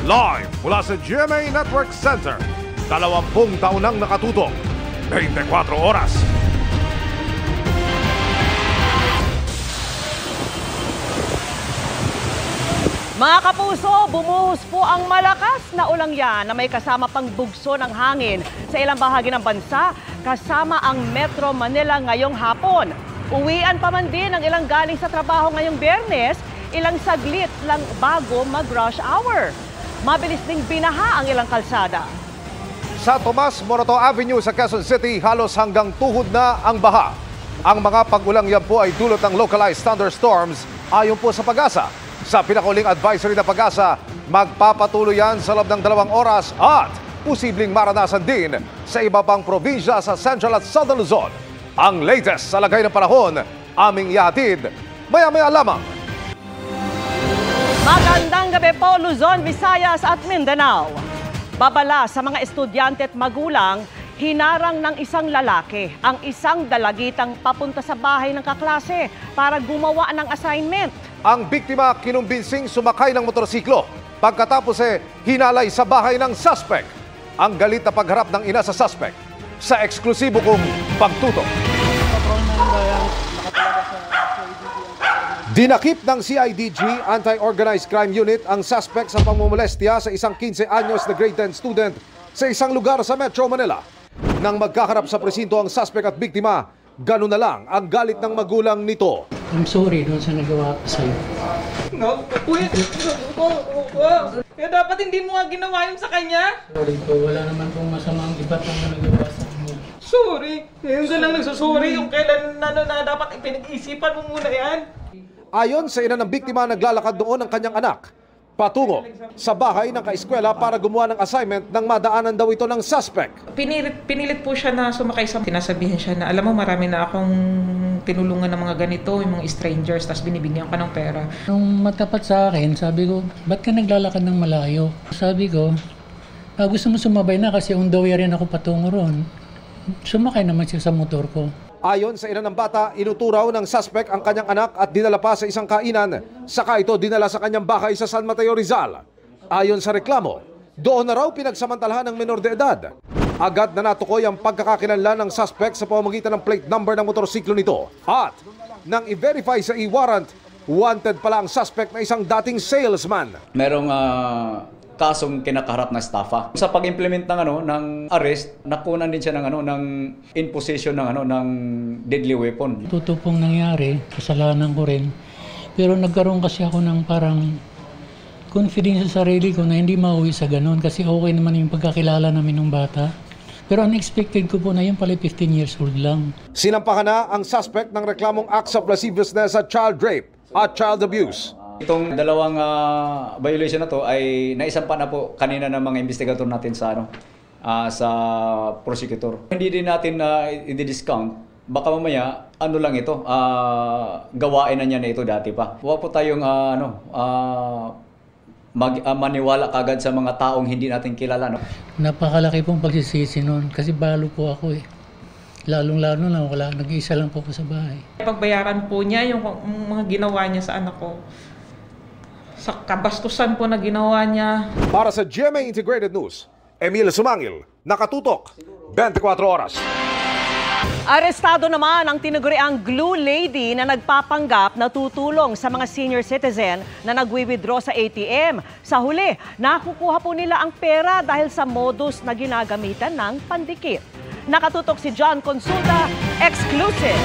Live mula sa GMA Network Center. 20 taon nang nakatutok. 24 oras. Mga kapuso, bumuhos po ang malakas na ulangyan na may kasama pang bugso ng hangin sa ilang bahagi ng bansa kasama ang Metro Manila ngayong hapon. Uwian pa man din ang ilang galing sa trabaho ngayong Biyernes, ilang saglit lang bago mag-rush hour. Mabilis ding binaha ang ilang kalsada. Sa Tomas Morato Avenue sa Quezon City, halos hanggang tuhod na ang baha. Ang mga pag-ulang yan po ay dulot ng localized thunderstorms ayon po sa Pag-asa. Sa pinakahuling advisory na Pag-asa, magpapatuloy yan sa loob ng 2 oras at posibleng maranasan din sa iba pang probinsya sa Central at Southern Luzon. Ang latest sa lagay ng panahon, aming ihatid maya-maya lamang. Magandang gabi po, Luzon, Visayas at Mindanao. Babala sa mga estudyante at magulang, hinarang ng isang lalaki ang isang dalagitang papunta sa bahay ng kaklase para gumawa ng assignment. Ang biktima kinumbinsing sumakay ng motorsiklo. Pagkatapos hinalay sa bahay ng suspect. Ang galit na pagharap ng ina sa suspect sa eksklusibo kong pagtutok. Dinakip ng CIDG Anti-Organized Crime Unit ang suspect sa pamumolestya sa isang 15 anyos na grade 10 student sa isang lugar sa Metro Manila. Nang magkaharap sa presinto ang suspect at biktima, ganun na lang ang galit ng magulang nito. I'm sorry doon sa nagawa ko sa'yo. No, uy, kaya dapat hindi mo nga ginawa yun sa kanya. Sorry po, wala naman pong masamang iba't ang nagawa sa kanya. Sorry, ngayon ka lang nagsusorry yung kailan na dapat ipinag-isipan mo muna yan. Ayon sa ina ng biktima, naglalakad doon ang kanyang anak patungo sa bahay ng kaeskwela para gumawa ng assignment nang madaanan daw ito ng suspect. Pinilit po siya na sumakay sa... Sinasabihan siya na, alam mo, marami na akong tinulungan ng mga ganito, yung mga strangers, tapos binibigyan ka ng pera. Nung matapat sa akin, sabi ko, ba't ka naglalakad ng malayo? Sabi ko, gusto mo sumabay na kasi on the way rin ako patungo ron. Sumakay naman siya sa motor ko. Ayon sa ina ng bata, inuturaw ng suspect ang kanyang anak at dinala pa sa isang kainan. Saka ito dinala sa kanyang bahay sa San Mateo, Rizal. Ayon sa reklamo, doon na raw pinagsamantalahan ng menor de edad. Agad na natukoy ang pagkakakilanlan ng suspect sa pamamagitan ng plate number ng motorsiklo nito. At nang i-verify sa e-warrant, wanted pala ang suspect na isang dating salesman. Merong kasong kinakaharap na staffa. Sa pag-implement ng arrest, nakunan din siya ng imposition ng deadly weapon. Totoo pong nangyari, kasalanan ko rin. Pero nagkaroon kasi ako ng parang confidence sa sarili ko na hindi mauwi sa ganun kasi okay naman yung pagkakilala namin ng bata. Pero unexpected ko po na yun pala 15 years old lang. Sinampahan na ang suspect ng reklamong acts of lasciviousness at child rape at child abuse. Itong dalawang violation na to ay naisampa na po kanina ng mga investigator natin sa sa prosecutor. Hindi din natin i-discount. Baka mamaya lang ito, gawain na niya na ito dati pa. Huwag po tayong maniwala kagad sa mga taong hindi natin kilala. No? Napakalaki pong pagsisisi noon kasi balo po ako eh. Lalong-lalo na wala, nag-iisa lang po sa bahay. Pagbayaran po niya yung mga ginawa niya sa anak ko. Sa kabastusan po na ginawa niya. Para sa GMA Integrated News, Emil Sumangil, nakatutok, 24 oras. Arestado naman ang tinaguriang glue lady na nagpapanggap na tutulong sa mga senior citizen na nagwi-withdraw sa ATM. Sa huli, nakukuha po nila ang pera dahil sa modus na ginagamitan ng pandikit. Nakatutok si John Consulta, exclusive.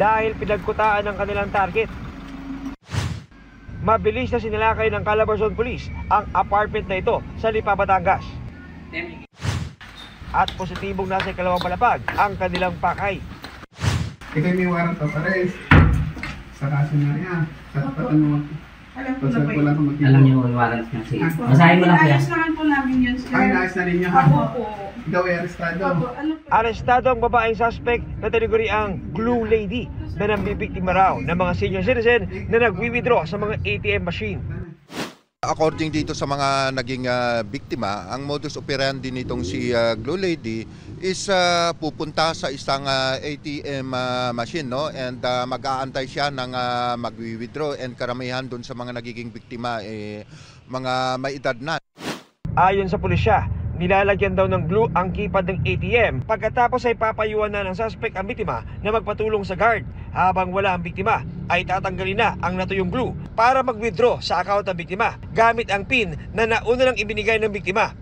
Dahil pinagkutaan ng kanilang target, mabilis na sinilakay ng Calabarzon Police ang apartment na ito sa Lipa, Batangas. At positibong nasa ikalawang palapag ang kanilang pakay. Ito may warrant of arrest sa kaso na yan. Katapatan mo. Alam niyo yung warrant niya. Sige. Basahin mo lang kaya. Ayos naman po namin yun, sir. Ay, naayos na ninyo ha? Opo. Ikaw ay arestado. Arestado ang babaeng suspect na tinaguriang glue lady na nambibiktima raw ng mga senior citizen na nagwi-withdraw sa mga ATM machine. According dito sa mga naging biktima, ang modus operandi nitong si Glue Lady is pupunta sa isang ATM machine, no? And mag-aantay siya ng mag-withdraw, and karamihan doon sa mga nagiging biktima mga may edad na. Ayon sa pulisya, nilalagyan daw ng glue ang keypad ng ATM. Pagkatapos ay papayuhan na ng suspect ang biktima na magpatulong sa guard. Habang wala ang biktima, ay tatanggalin na ang natuyong glue para mag-withdraw sa account ng biktima gamit ang PIN na nauna lang ibinigay ng biktima.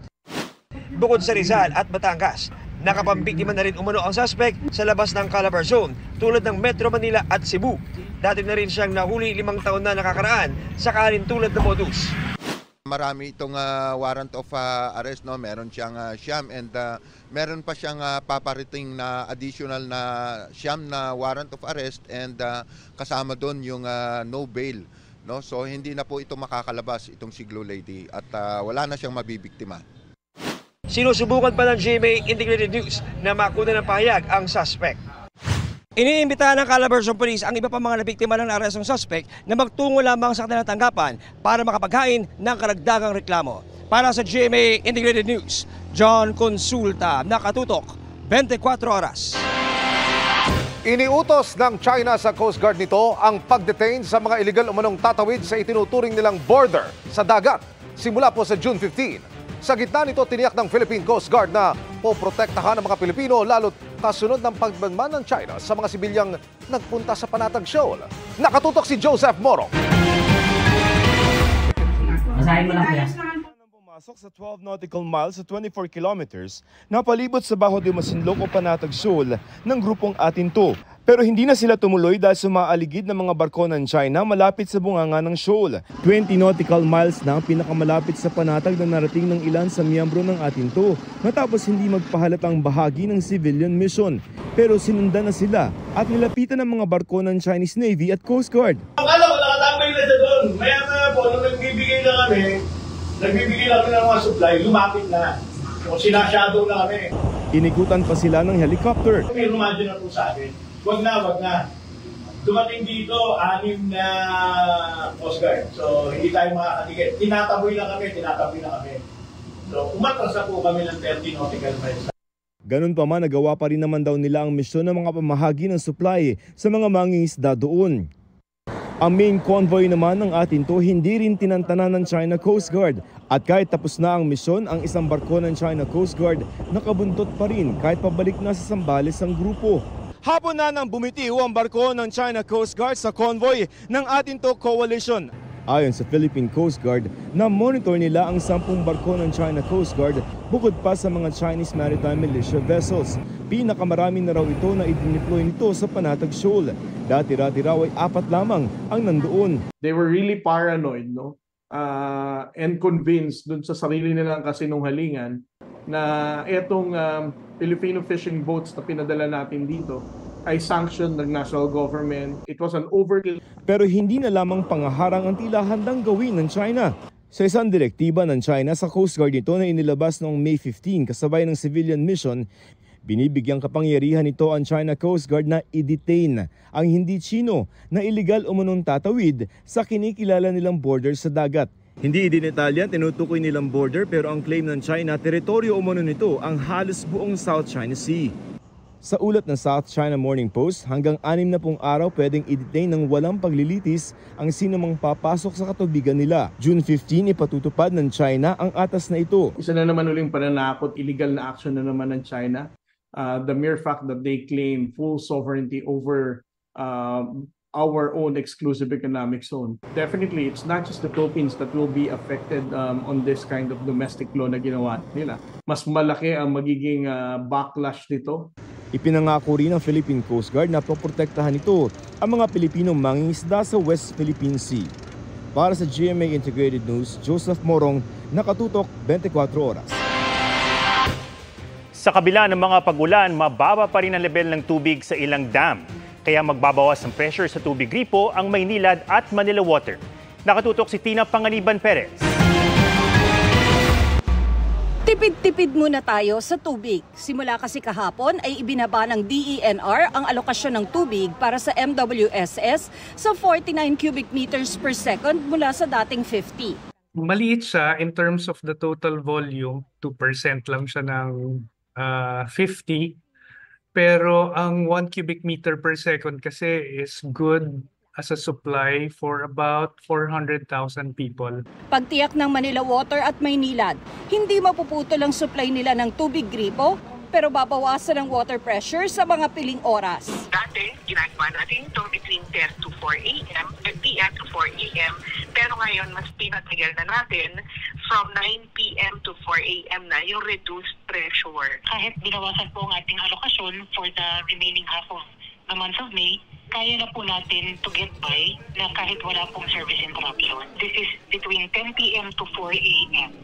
Bukod sa Rizal at Batangas, nakapambiktima na rin umano ang suspect sa labas ng Calabar Zone tulad ng Metro Manila at Cebu. Dati na rin siyang nahuli 5 taon na nakakaraan sa kalintulad na modus. Marami itong warrant of arrest, no? Meron siyang siyam, and meron pa siyang paparating na additional na siyam na warrant of arrest, and kasama doon yung no bail, no? So hindi na po ito makakalabas itong si Glue Lady, at wala na siyang mabibiktima. Sinusubukan pa ng GMA Integrated News na makuna ng pahayag ang suspect. Iniimbitahan ng Calabar Zone Police ang iba pa mga nabiktima ng arestong suspect na magtungo lamang sa kanilang tanggapan para makapaghain ng karagdagang reklamo. Para sa GMA Integrated News, John Consulta, nakatutok 24 oras. Iniutos ng China sa Coast Guard nito ang pag-detain sa mga illegal umanong tatawid sa itinuturing nilang border sa dagat simula po sa June 15. Sa gitna nito, tiniyak ng Philippine Coast Guard na poprotektahan ng mga Pilipino lalo't kasunod ng pagbanman ng China sa mga sibilyang nagpunta sa Panatag Shoal. Nakatutok si Joseph Morong. Basahin mo lang kaya. Pumasok sa 12 nautical miles sa 24 kilometers na palibot sa Bajo de Masinloc o Panatag Shoal ng grupong Atinto. Pero hindi na sila tumuloy dahil sa mga aligid ng mga barko ng China malapit sa bunganga ng shoal. 20 nautical miles na ang pinakamalapit sa panatag na narating ng ilan sa miyembro ng Atinto matapos hindi magpahalatang bahagi ng civilian mission. Pero sinundan na sila at nilapitan ng mga barko ng Chinese Navy at Coast Guard. Akala ko nakatambay na siya doon. Maya po, nung nagbibigay na kami ng mga supply, lumapit na. So sinashadow na kami. Inikutan pa sila ng helicopter. May rumadyo na po sa akin. Wag na. Dumating dito, 6 na Coast Guard. So, hindi tayo makakatigil. Tinataboy na kami. So, umatras na po kami ng 30 nautical miles. Ganun pa man, nagawa pa rin naman daw nila ang misyon ng mga pamahagi ng supply sa mga mangingisda doon. Ang main convoy naman ng Atinto hindi rin tinantanan ng China Coast Guard. At kahit tapos na ang misyon, ang isang barko ng China Coast Guard nakabuntot pa rin kahit pabalik na sa Zambales ang grupo. Hapon na nang bumitiw ang barko ng China Coast Guard sa convoy ng Atinto Coalition. Ayon sa Philippine Coast Guard, na-monitor nila ang 10 barko ng China Coast Guard bukod pa sa mga Chinese Maritime Militia vessels. Pinakamarami na raw ito na idineploy nito sa Panatag Shoal. Dati-rati raw ay 4 lamang ang nandoon. They were really paranoid, no? And convinced dun sa sarili nilang kasinungalingan na itong Filipino fishing boats na pinadala natin dito ay sanctioned ng national government. It was an overkill. Pero hindi na lamang pangaharang ang tila handang gawin ng China. Sa isang direktiba ng China sa Coast Guard nito na inilabas noong May 15 kasabay ng civilian mission, binibigyang kapangyarihan nito ang China Coast Guard na i-detain ang hindi Chino na illegal umunong tatawid sa kinikilala nilang border sa dagat. Hindi idinetalyan, tinutukoy nilang border pero ang claim ng China, teritoryo umano nito ang halos buong South China Sea. Sa ulat ng South China Morning Post, hanggang 60 araw pwedeng i-detain ng walang paglilitis ang sinumang papasok sa katubigan nila. June 15, ipatutupad ng China ang atas na ito. Isa na naman uling pananakot, illegal na action na naman ng China. The mere fact that they claim full sovereignty over our own exclusive economic zone. Definitely, it's not just the Philippines that will be affected on this kind of domestic law na ginawa nila. Mas malaki ang magiging backlash nito. Ipinangako rin ng Philippine Coast Guard na poprotektahan ito ang mga Pilipinong mangingisda sa West Philippine Sea. Para sa GMA Integrated News, Joseph Morong, nakatutok 24 oras. Sa kabila ng mga pag-ulan, mababa pa rin ang level ng tubig sa ilang dam. Kaya magbabawas ang pressure sa tubig gripo ang Maynilad at Manila Water. Nakatutok si Tina Panganiban Perez. Tipid-tipid muna tayo sa tubig. Simula kasi kahapon ay ibinaba ng DENR ang alokasyon ng tubig para sa MWSS sa 49 cubic meters per second mula sa dating 50. Maliit siya in terms of the total volume, 2% lang siya ng 50. Pero ang 1 cubic meter per second kasi is good as a supply for about 400,000 people. Pagtiyak ng Manila Water at Maynilad, hindi mapuputol ang supply nila ng tubig gripo, pero babawasan ang water pressure sa mga piling oras. Dati, ginagawa natin ito between 10 to 4 a.m., 10 p.m. to 4 a.m. Pero ngayon, mas pinatagal na natin from 9 p.m. to 4 a.m. na yung reduced pressure. Kahit binawasan po ang ating alokasyon for the remaining half of the month of May, kaya na po natin to get by na kahit wala pong service interruption. This is between 10 p.m. to 4 a.m.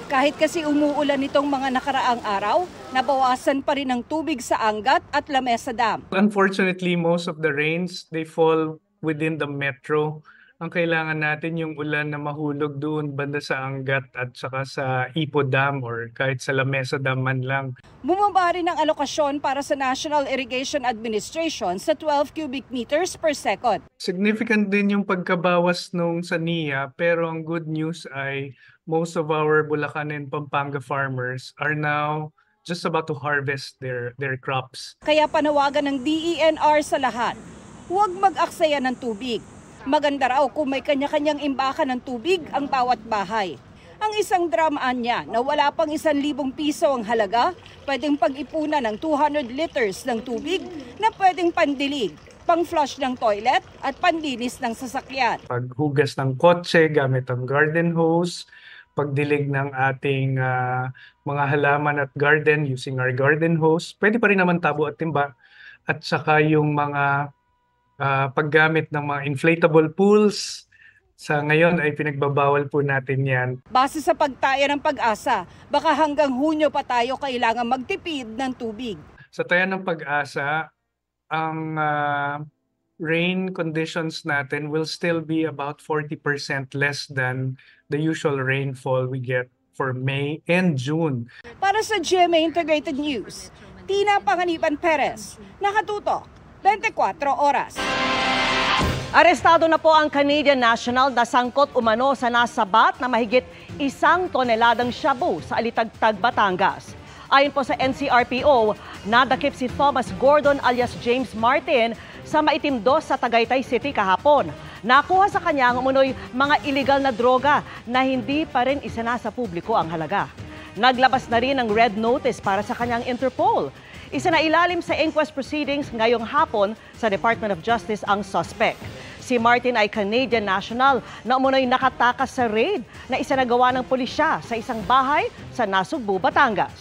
Kahit kasi umuulan nitong mga nakaraang araw, nabawasan pa rin ang tubig sa Angat at Lamesa Dam. Unfortunately, most of the rains, they fall within the metro. Ang kailangan natin yung ulan na mahulog doon banda sa Angat at saka sa Ipo Dam or kahit sa Lamesa Dam man lang. Bumaba rin ang alokasyon para sa National Irrigation Administration sa 12 cubic meters per second. Significant din yung pagkabawas nung sa NIA, pero ang good news ay most of our Bulacan and Pampanga farmers are now just about to harvest their crops. Kaya panawagan ng DENR sa lahat, huwag mag-aksaya ng tubig. Maganda raw kung may kanya-kanyang imbakan ng tubig ang bawat bahay. Ang isang dramaan niya na wala pang 1,000 piso ang halaga, pwedeng pag-ipunan ng 200 liters ng tubig na pwedeng pandilig, pang-flush ng toilet at panlinis ng sasakyan. Paghugas ng kotse gamit ang garden hose, pagdilig ng ating mga halaman at garden using our garden hose, pwede pa rin naman tabo at timba, at saka yung mga paggamit ng mga inflatable pools. Sa ngayon ay pinagbabawal po natin yan. Base sa pagtaya ng Pag-asa, baka hanggang Hunyo pa tayo kailangan magtipid ng tubig. Sa taya ng Pag-asa, ang rain conditions natin will still be about 40% less than the usual rainfall we get for May and June. Para sa GMA Integrated News, Tina Panganiban Perez, nakatutok 24 oras. Arestado na po ang Canadian national na sangkot umano sa nasabat na mahigit 1 toneladang shabu sa Alitagtag, Batangas. Ayon po sa NCRPO, nadakip si Thomas Gordon alias James Martin sa Maitim 2 sa Tagaytay City kahapon. Nakuha sa kanya ang umunoy mga illegal na droga na hindi pa rin isinasa publiko ang halaga. Naglabas na rin ng red notice para sa kanyang Interpol. Isinailalim sa inquest proceedings ngayong hapon sa Department of Justice ang suspect. Si Martin ay Canadian national na umunoy nakatakas sa raid na isinagawa ng pulisya sa isang bahay sa Nasugbu, Batangas.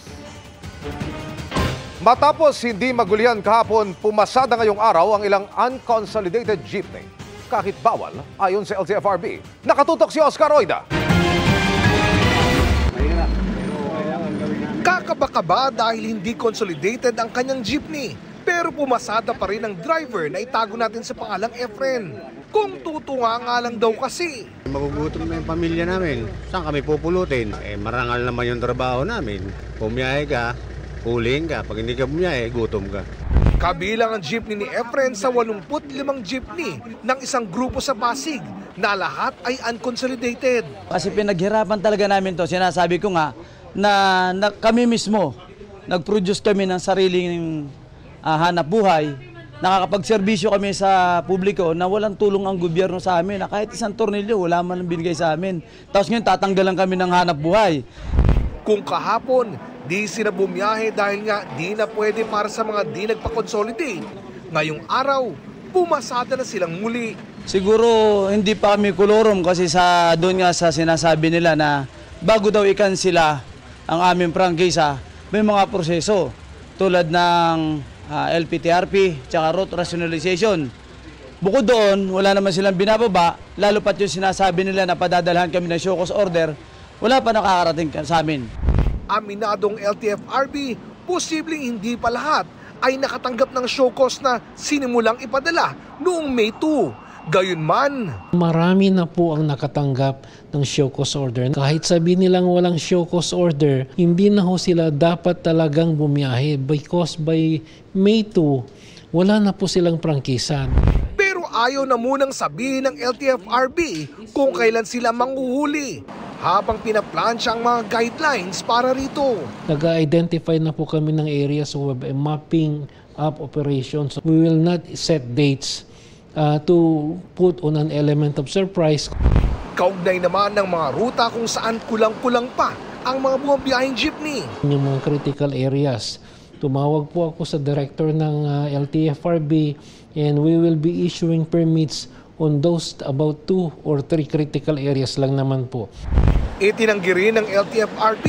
Matapos hindi magulian kahapon, pumasada ngayong araw ang ilang unconsolidated jeepney. Kahit bawal, ayon sa LTFRB. Nakatutok si Oscar Oida. Kakaba-kaba dahil hindi consolidated ang kanyang jeepney. Pero pumasada pa rin ang driver na itago natin sa pangalang Efren. Kung tutunga nga lang daw kasi. Magugutom na yung pamilya namin. Saan kami pupulutin? Marangal naman yung trabaho namin. Pumiyahe ka, huling ka. Pag hindi ka pumiyahe, gutom ka. Kabilang ang jeepney ni Efren sa 85 jeepney ng isang grupo sa Pasig na lahat ay unconsolidated. Kasi pinaghirapan talaga namin to. Sinasabi ko nga na kami mismo nag-produce kami ng sariling hanap buhay. Nakakapagserbisyo kami sa publiko na walang tulong ang gobyerno sa amin. Na kahit isang tornilyo, wala man ang binigay sa amin. Tapos ngayon tatanggalan kami ng hanap buhay. Kung kahapon, di sila bumiyahe dahil nga di na pwede para sa mga di nagpa-consolidate. Ngayong araw, pumasada na silang muli. Siguro hindi pa kami kolorom kasi doon nga sa sinasabi nila na bago daw ikansila ang aming prangkisa, may mga proseso tulad ng LPTRP tsaka route rationalization. Bukod doon, wala naman silang binababa, lalo pat yung sinasabi nila na padadalhan kami ng show cause order, wala pa nakakarating sa amin. Aminadong LTFRB, posibleng hindi pa lahat ay nakatanggap ng show cause na sinimulang ipadala noong May 2. Gayunman, marami na po ang nakatanggap ng show cause order. Kahit sabihin nilang walang show cause order, hindi na ho sila dapat talagang bumiyahe because by May 2, wala na po silang prangkisan. Pero ayaw na munang sabihin ng LTFRB kung kailan sila manghuhuli habang pinaplansya ang mga guidelines para rito. Nag-identify na po kami ng areas where mapping up operations. We will not set dates to put on an element of surprise. Kaugnay naman ng mga ruta kung saan kulang-kulang pa ang mga bumabiyaheng jeepney. Yung mga critical areas, tumawag po ako sa director ng LTFRB and we will be issuing permits on those about 2 or 3 critical areas lang naman po. Itinanggi rin ng LTFRB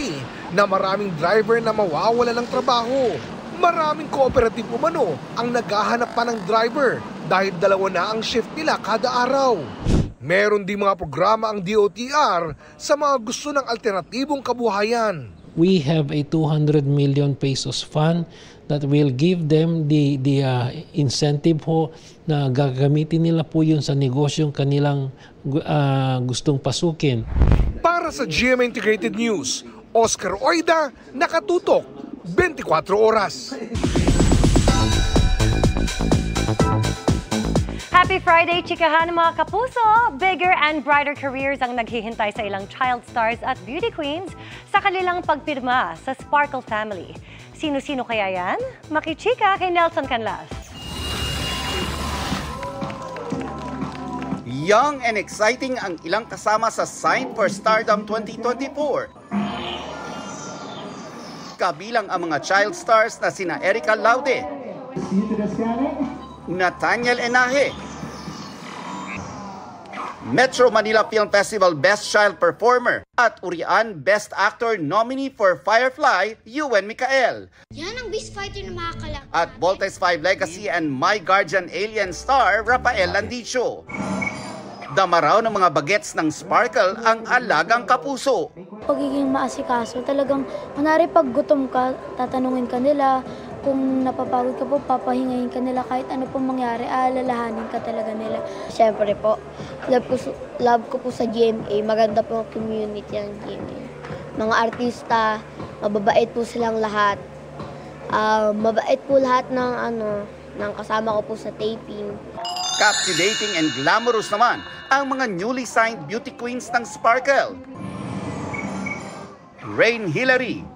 na maraming driver na mawawala ng trabaho. Maraming cooperative umano ang naghahanap pa ng driver dahil 2 na ang shift nila kada araw. Meron din mga programa ang DOTR sa mga gusto ng alternatibong kabuhayan. We have a 200 million pesos fund that will give them the incentive ho na gagamitin nila po yun sa negosyong kanilang gustong pasukin. Para sa GMA Integrated News, Oscar Oida, nakatutok 24 oras. Happy Friday, chikahan mga kapuso! Bigger and brighter careers ang naghihintay sa ilang child stars at beauty queens sa kanilang pagpirma sa Sparkle Family. Sino-sino kaya yan? Makichika kay Nelson Canlas. Young and exciting ang ilang kasama sa Sign for Stardom 2024. Kabilang ang mga child stars na sina Erica Laude, Nathaniel Enaje, Metro Manila Film Festival Best Child Performer at Urian Best Actor nominee for Firefly, Ewan Micael. Yan ang beast fighter na makakalak. At Voltes 5 Legacy and My Guardian Alien star, Rafael Landicho. Damaraw ng mga bagets ng Sparkle ang alagang kapuso. Pagiging maasikaso, talagang kunwari pag gutom ka, tatanungin ka nila. Kung napapagod ka po, papahingayin ka nila kahit ano pong mangyari, alalahanin ka talaga nila. Siyempre po, love ko po sa GMA, maganda po community ang GMA. Mga artista, mababait po silang lahat. Mabait po lahat ng kasama ko po sa taping. Captivating and glamorous naman ang mga newly signed beauty queens ng Sparkle. Rain Hillary,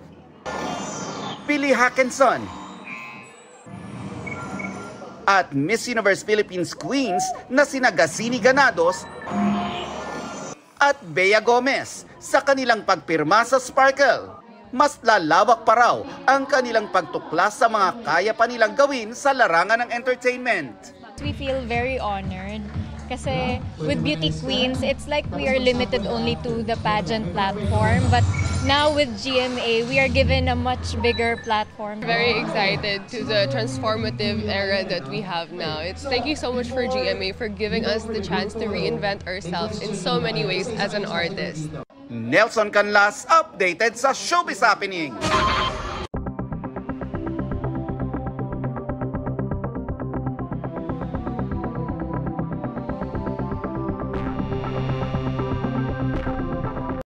Billy Hackinson, at Miss Universe Philippines Queens na sina Gasini Ganados at Bea Gomez sa kanilang pagpirma sa Sparkle. Mas lalawak pa raw ang kanilang pagtuklas sa mga kaya pa nilang gawin sa larangan ng entertainment. We feel very honored kasi with Beauty Queens, it's like we are limited only to the pageant platform, but now with GMA, we are given a much bigger platform. Very excited to the transformative era that we have now. Thank you so much for GMA for giving us the chance to reinvent ourselves in so many ways as an artist. Nelson Canlas, updated sa Showbiz Happening.